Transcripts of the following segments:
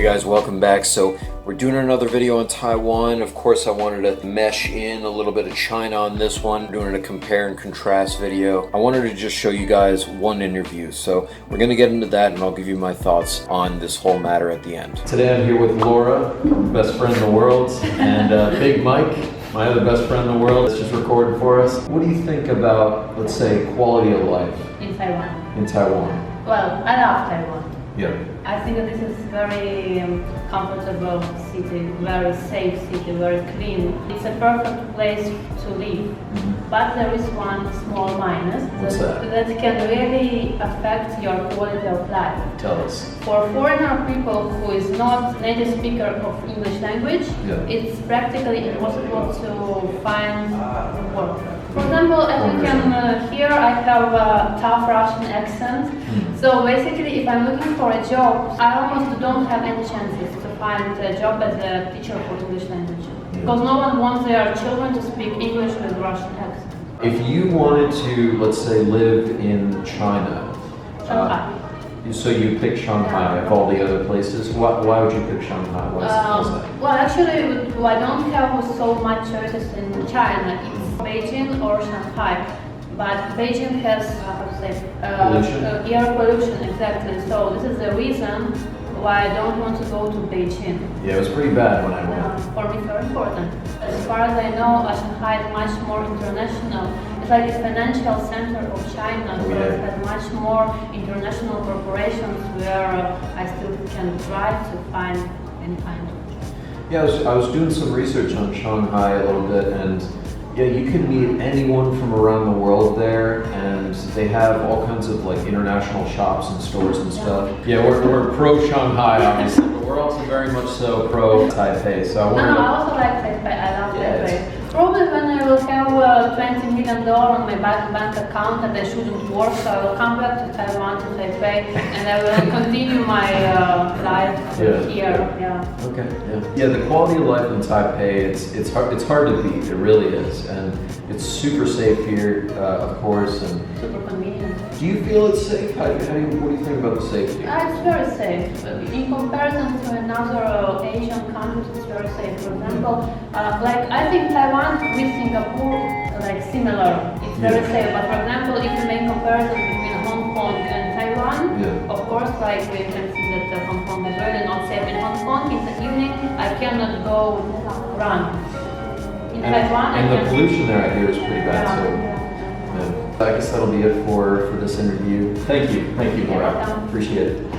Hey guys, welcome back. So we're doing another video on Taiwan. Of course, I wanted to mesh in a little bit of China on this one. We're doing a compare and contrast video. I wanted to just show you guys one interview. So we're gonna get into that and I'll give you my thoughts on this whole matter at the end. Today I'm here with Laura, best friend in the world, and Big Mike, my other best friend in the world, that's just recorded for us. What do you think about, let's say, quality of life in Taiwan? In Taiwan. Well, I love Taiwan. Yeah. I think that this is very comfortable city, very safe city, very clean. It's a perfect place to live. Mm-hmm. But there is one small minus that can really affect your quality of life. Tell us. For foreigner people who is not native speaker of English language, it's practically impossible to find work. For example, as you can hear, I have a tough Russian accent. So basically, if I'm looking for a job, I almost don't have any chances to find a job as a teacher for English language. Because no one wants their children to speak English with Russian accent. If you wanted to, let's say, live in China, Shanghai. So you pick Shanghai of all the other places. Why would you pick Shanghai? What's that? Well, actually, I don't have so much choices in China. It's Beijing or Shanghai. But Beijing has, air pollution, exactly. So this is the reason why I don't want to go to Beijing. Yeah, it was pretty bad when I went. For me, it's very important. As far as I know, Shanghai is much more international. It's like the financial center of China, so it has much more international corporations where I still can try to find any kind of job. Yeah, I was doing some research on Shanghai a little bit, and yeah, you can meet anyone from around the world there, and they have all kinds of like international shops and stores and stuff. Yeah, we're pro Shanghai, obviously, but we're also very much so pro Taipei. So I also like Taipei. I love Taipei. Probably when I will have $20 million on my bank account and I shouldn't work, so I will come back to Taiwan, to Taipei, and I will continue my life here. Yeah. Okay. Yeah. The quality of life in Taipei, it's hard to beat. It really is, and it's super safe here, of course, and super convenient. Do you feel it's safe? What do you think about the safety? It's very safe. In comparison to another Asian countries, it's very safe. For example, I think Taiwan with Singapore, similar. It's very safe. But for example, if you make comparison between Hong Kong and Taiwan, of course, we can see that Hong Kong is really not safe. In Hong Kong, in the evening, I cannot go run. In Taiwan, and the pollution there, I hear, is pretty bad. I guess that'll be it for this interview. Thank you, Laura. Appreciate it.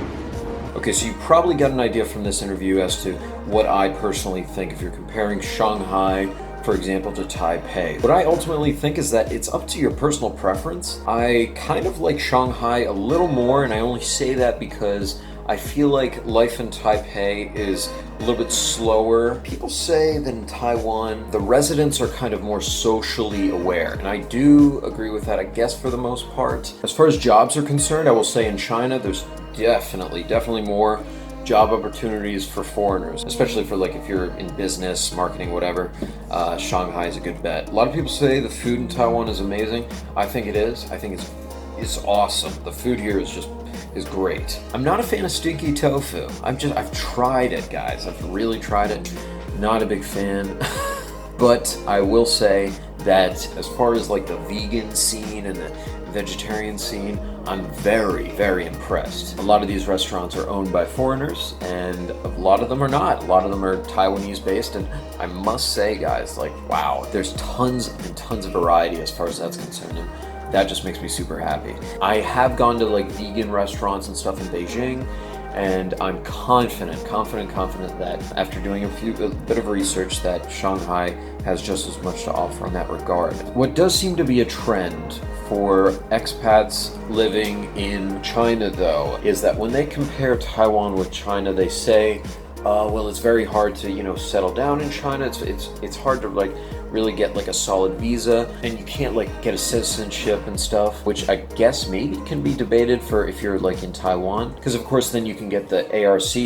Okay, so you probably got an idea from this interview as to what I personally think if you're comparing Shanghai, for example, to Taipei. What I ultimately think is that it's up to your personal preference. I kind of like Shanghai a little more, and I only say that because I feel like life in Taipei is a little bit slower. People say that in Taiwan, the residents are kind of more socially aware, and I do agree with that, I guess, for the most part. As far as jobs are concerned, I will say in China, there's definitely more job opportunities for foreigners, especially for if you're in business, marketing, whatever. Shanghai is a good bet. A lot of people say the food in Taiwan is amazing. I think it is. I think it's awesome. The food here is great. I'm not a fan of stinky tofu. I've tried it, guys. I've really tried it. Not a big fan. But I will say that as far as the vegan scene and the vegetarian scene, I'm very, very impressed. A lot of these restaurants are owned by foreigners, and a lot of them are not. A lot of them are Taiwanese based, and I must say, guys, wow, there's tons and tons of variety as far as that's concerned. And that just makes me super happy. I have gone to vegan restaurants and stuff in Beijing, and I'm confident that after doing a bit of research that Shanghai has just as much to offer in that regard. What does seem to be a trend for expats living in China, though, is that when they compare Taiwan with China, they say, well, it's very hard to, settle down in China. It's hard to really get a solid visa, and you can't get a citizenship and stuff, which I guess maybe can be debated for if you're in Taiwan, because of course then you can get the ARC,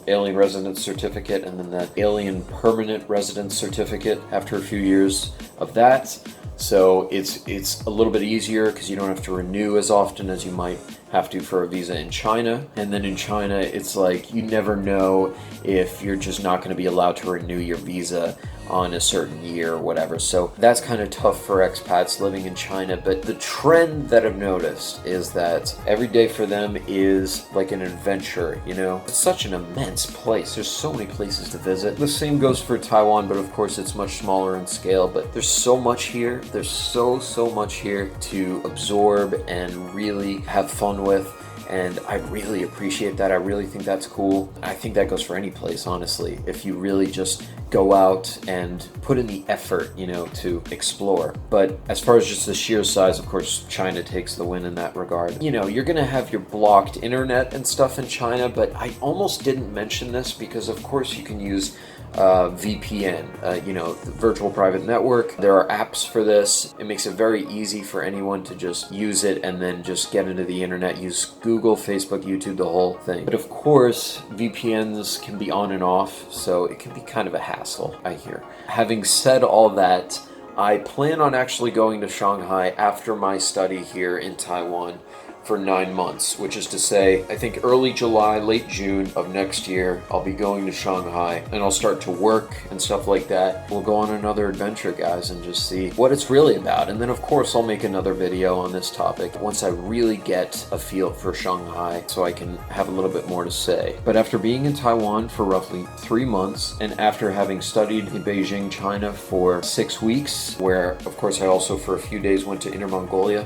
Alien Residence Certificate, and then the Alien Permanent Residence Certificate after a few years of that. So it's a little bit easier because you don't have to renew as often as you might have to for a visa in China. And then in China, it's like you never know if you're just not going to be allowed to renew your visa on a certain year or whatever. So that's kind of tough for expats living in China. But the trend that I've noticed is that every day for them is like an adventure, you know? It's such an immense place. There's so many places to visit. The same goes for Taiwan, but of course it's much smaller in scale. But there's so much here. There's so much here to absorb and really have fun with. And I really appreciate that. I really think that's cool. I think that goes for any place, honestly. If you really just go out and put in the effort, you know, to explore. But as far as just the sheer size, of course, China takes the win in that regard. You know, you're gonna have your blocked internet and stuff in China, but I almost didn't mention this because, of course, you can use VPN, you know, the virtual private network. There are apps for this. It makes it very easy for anyone to just use it and then just get into the internet, use Google, Facebook, YouTube, the whole thing. But of course, VPNs can be on and off, so it can be kind of a hassle, I hear. Having said all that, I plan on actually going to Shanghai after my study here in Taiwan for 9 months, which is to say, I think early July, late June of next year, I'll be going to Shanghai and I'll start to work and stuff like that. We'll go on another adventure, guys, and just see what it's really about. And then, of course, I'll make another video on this topic once I really get a feel for Shanghai so I can have a little bit more to say. But after being in Taiwan for roughly 3 months and after having studied in Beijing, China for 6 weeks, where, of course, I also for a few days went to Inner Mongolia,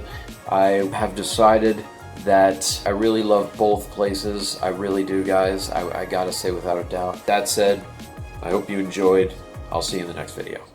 I have decided that I really love both places. I really do, guys. I gotta say without a doubt. That said, I hope you enjoyed. I'll see you in the next video.